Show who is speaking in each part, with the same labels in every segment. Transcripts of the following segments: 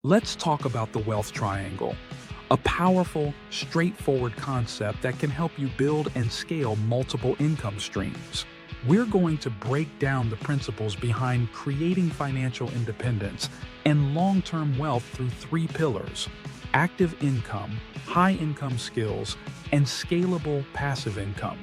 Speaker 1: Let's talk about the wealth triangle, a powerful, straightforward concept that can help you build and scale multiple income streams. We're going to break down the principles behind creating financial independence and long-term wealth through three pillars: active income, high-income skills, and scalable passive income.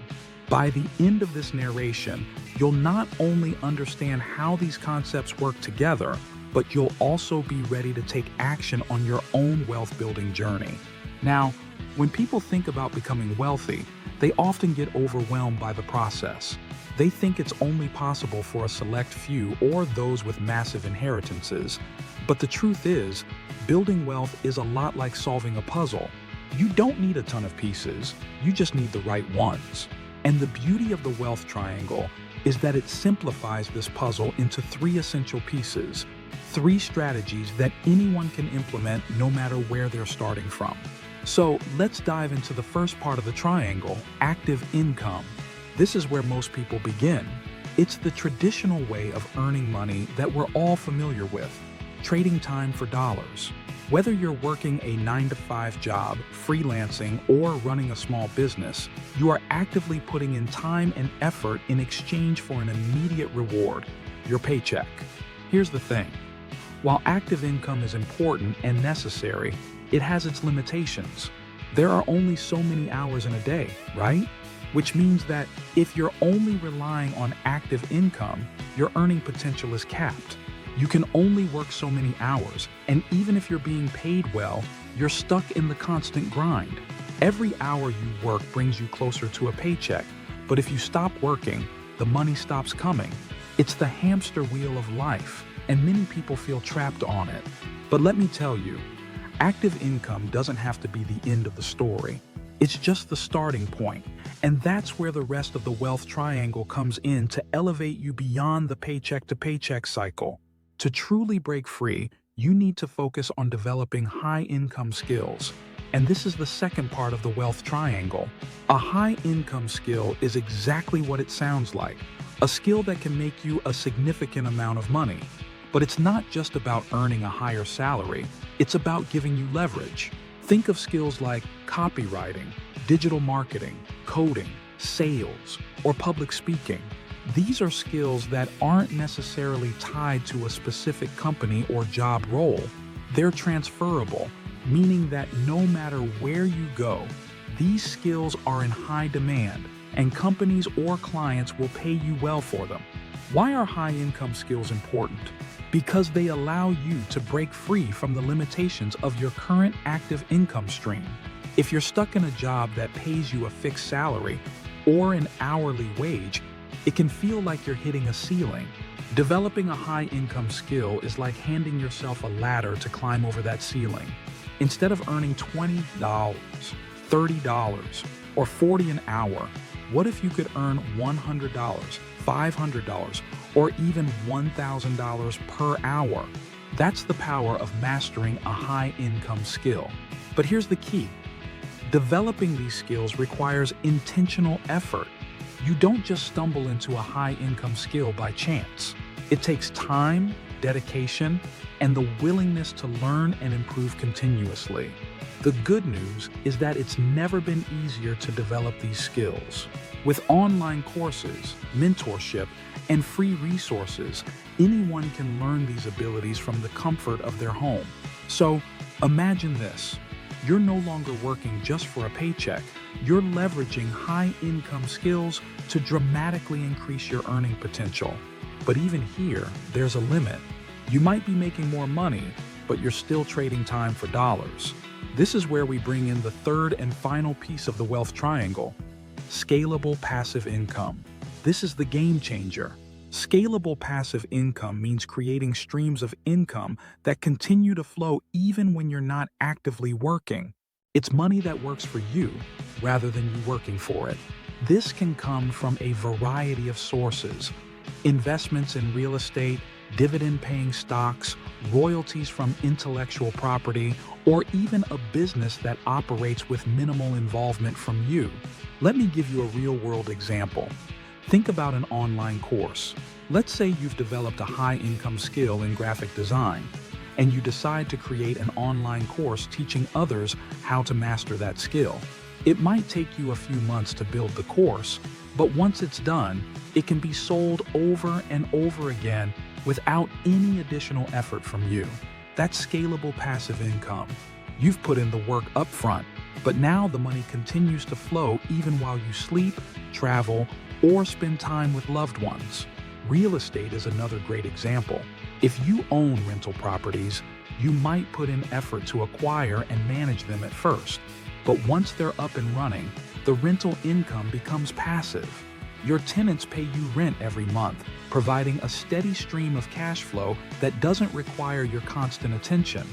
Speaker 1: By the end of this narration, you'll not only understand how these concepts work together, but you'll also be ready to take action on your own wealth-building journey. Now, when people think about becoming wealthy, they often get overwhelmed by the process. They think it's only possible for a select few or those with massive inheritances. But the truth is, building wealth is a lot like solving a puzzle. You don't need a ton of pieces, you just need the right ones. And the beauty of the wealth triangle is that it simplifies this puzzle into three essential pieces, three strategies that anyone can implement no matter where they're starting from. So let's dive into the first part of the triangle, active income. This is where most people begin. It's the traditional way of earning money that we're all familiar with, trading time for dollars. Whether you're working a 9-to-5 job, freelancing, or running a small business, you are actively putting in time and effort in exchange for an immediate reward, your paycheck. Here's the thing. While active income is important and necessary, it has its limitations. There are only so many hours in a day, right? Which means that if you're only relying on active income, your earning potential is capped. You can only work so many hours, and even if you're being paid well, you're stuck in the constant grind. Every hour you work brings you closer to a paycheck, but if you stop working, the money stops coming. It's the hamster wheel of life, and many people feel trapped on it. But let me tell you, active income doesn't have to be the end of the story. It's just the starting point, and that's where the rest of the wealth triangle comes in to elevate you beyond the paycheck-to-paycheck cycle. To truly break free, you need to focus on developing high-income skills. And this is the second part of the wealth triangle. A high-income skill is exactly what it sounds like, a skill that can make you a significant amount of money. But it's not just about earning a higher salary, it's about giving you leverage. Think of skills like copywriting, digital marketing, coding, sales, or public speaking. These are skills that aren't necessarily tied to a specific company or job role. They're transferable, meaning that no matter where you go, these skills are in high demand, and companies or clients will pay you well for them. Why are high-income skills important? Because they allow you to break free from the limitations of your current active income stream. If you're stuck in a job that pays you a fixed salary or an hourly wage, it can feel like you're hitting a ceiling. Developing a high-income skill is like handing yourself a ladder to climb over that ceiling. Instead of earning $20, $30, or $40 an hour, what if you could earn $100, $500, or even $1,000 per hour? That's the power of mastering a high-income skill. But here's the key. Developing these skills requires intentional effort. You don't just stumble into a high-income skill by chance. It takes time, dedication, and the willingness to learn and improve continuously. The good news is that it's never been easier to develop these skills. With online courses, mentorship, and free resources, anyone can learn these abilities from the comfort of their home. So, imagine this. You're no longer working just for a paycheck. You're leveraging high-income skills to dramatically increase your earning potential. But even here, there's a limit. You might be making more money, but you're still trading time for dollars. This is where we bring in the third and final piece of the wealth triangle: scalable passive income. This is the game changer. Scalable passive income means creating streams of income that continue to flow even when you're not actively working. It's money that works for you rather than you working for it. This can come from a variety of sources: investments in real estate, dividend-paying stocks, royalties from intellectual property, or even a business that operates with minimal involvement from you. Let me give you a real-world example. Think about an online course. Let's say you've developed a high-income skill in graphic design. and you decide to create an online course teaching others how to master that skill. It might take you a few months to build the course, but once it's done, it can be sold over and over again without any additional effort from you. That's scalable passive income. You've put in the work up front, but now the money continues to flow even while you sleep, travel, or spend time with loved ones. Real estate is another great example. If you own rental properties, you might put in effort to acquire and manage them at first. But once they're up and running, the rental income becomes passive. Your tenants pay you rent every month, providing a steady stream of cash flow that doesn't require your constant attention.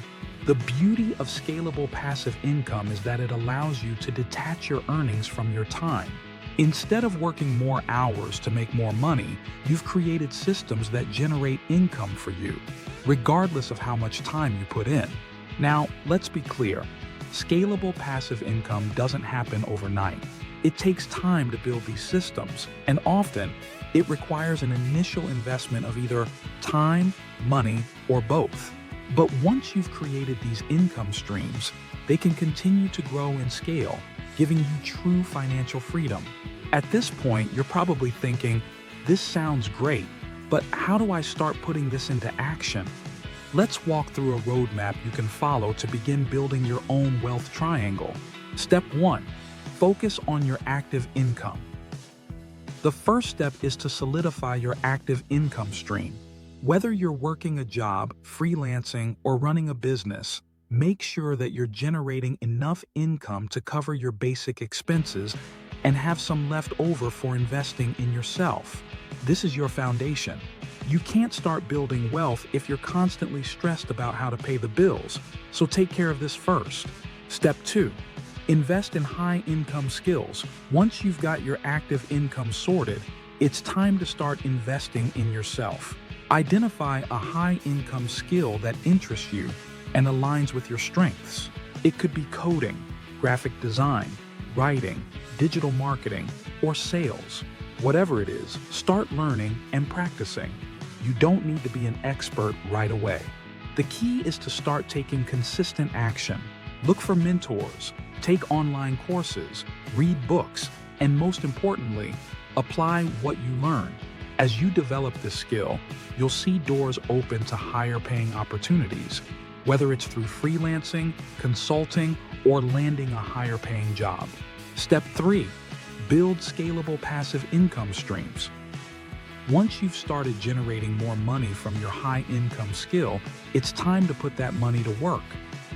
Speaker 1: The beauty of scalable passive income is that it allows you to detach your earnings from your time. Instead of working more hours to make more money, you've created systems that generate income for you, regardless of how much time you put in. Now, let's be clear. Scalable passive income doesn't happen overnight. It takes time to build these systems, and often it requires an initial investment of either time, money, or both. But once you've created these income streams, they can continue to grow and scale, giving you true financial freedom. At this point, you're probably thinking, this sounds great, but how do I start putting this into action? Let's walk through a roadmap you can follow to begin building your own wealth triangle. Step 1. Focus on your active income. The first step is to solidify your active income stream. Whether you're working a job, freelancing, or running a business, make sure that you're generating enough income to cover your basic expenses and have some left over for investing in yourself. This is your foundation. You can't start building wealth if you're constantly stressed about how to pay the bills, so take care of this first. Step 2. Invest in high-income skills. Once you've got your active income sorted, it's time to start investing in yourself. Identify a high-income skill that interests you and aligns with your strengths. It could be coding, graphic design, writing, digital marketing, or sales. Whatever it is, start learning and practicing. You don't need to be an expert right away. The key is to start taking consistent action. Look for mentors, take online courses, read books, and most importantly, apply what you learn. As you develop this skill, you'll see doors open to higher paying opportunities, whether it's through freelancing, consulting, or landing a higher paying job. Step 3. Build scalable passive income streams. Once you've started generating more money from your high income skill, it's time to put that money to work.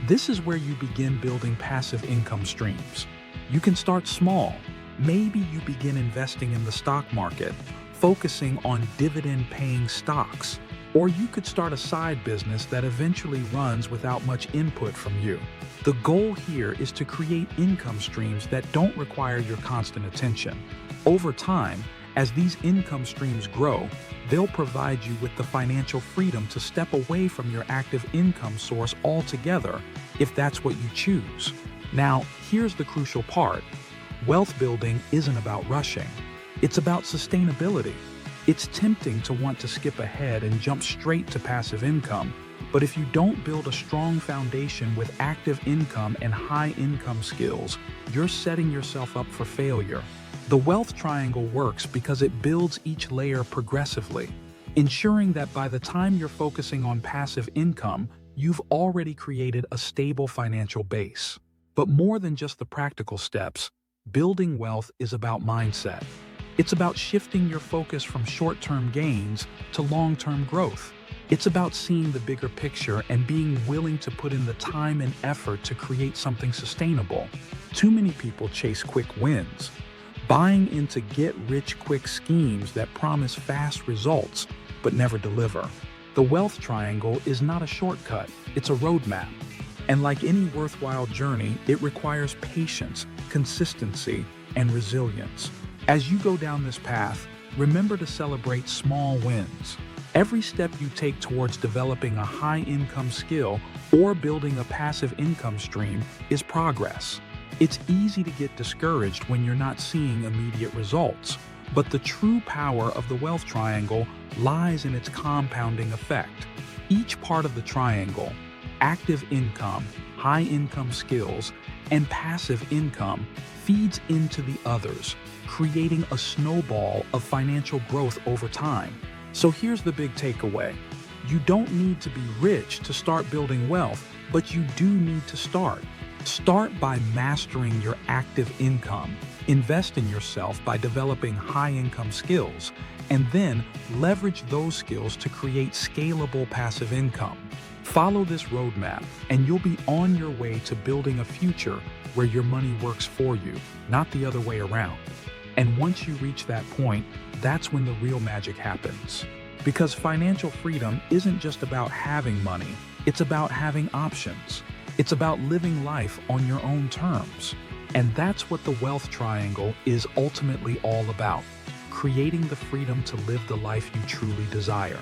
Speaker 1: This is where you begin building passive income streams. You can start small. Maybe you begin investing in the stock market, focusing on dividend-paying stocks. Or you could start a side business that eventually runs without much input from you. The goal here is to create income streams that don't require your constant attention. Over time, as these income streams grow, they'll provide you with the financial freedom to step away from your active income source altogether if that's what you choose. Now, here's the crucial part. Wealth building isn't about rushing. It's about sustainability. It's tempting to want to skip ahead and jump straight to passive income, but if you don't build a strong foundation with active income and high income skills, you're setting yourself up for failure. The wealth triangle works because it builds each layer progressively, ensuring that by the time you're focusing on passive income, you've already created a stable financial base. But more than just the practical steps, building wealth is about mindset. It's about shifting your focus from short-term gains to long-term growth. It's about seeing the bigger picture and being willing to put in the time and effort to create something sustainable. Too many people chase quick wins, buying into get-rich-quick schemes that promise fast results but never deliver. The wealth triangle is not a shortcut, it's a roadmap. And like any worthwhile journey, it requires patience, consistency, and resilience. As you go down this path, remember to celebrate small wins. Every step you take towards developing a high-income skill or building a passive income stream is progress. It's easy to get discouraged when you're not seeing immediate results, but the true power of the wealth triangle lies in its compounding effect. Each part of the triangle, Active income, high income skills, and passive income feeds into the others, creating a snowball of financial growth over time. So here's the big takeaway. You don't need to be rich to start building wealth, but you do need to start. Start by mastering your active income. Invest in yourself by developing high-income skills, and then leverage those skills to create scalable passive income. Follow this roadmap, and you'll be on your way to building a future where your money works for you, not the other way around. And once you reach that point, that's when the real magic happens. Because financial freedom isn't just about having money, it's about having options. It's about living life on your own terms. And that's what the wealth triangle is ultimately all about, creating the freedom to live the life you truly desire.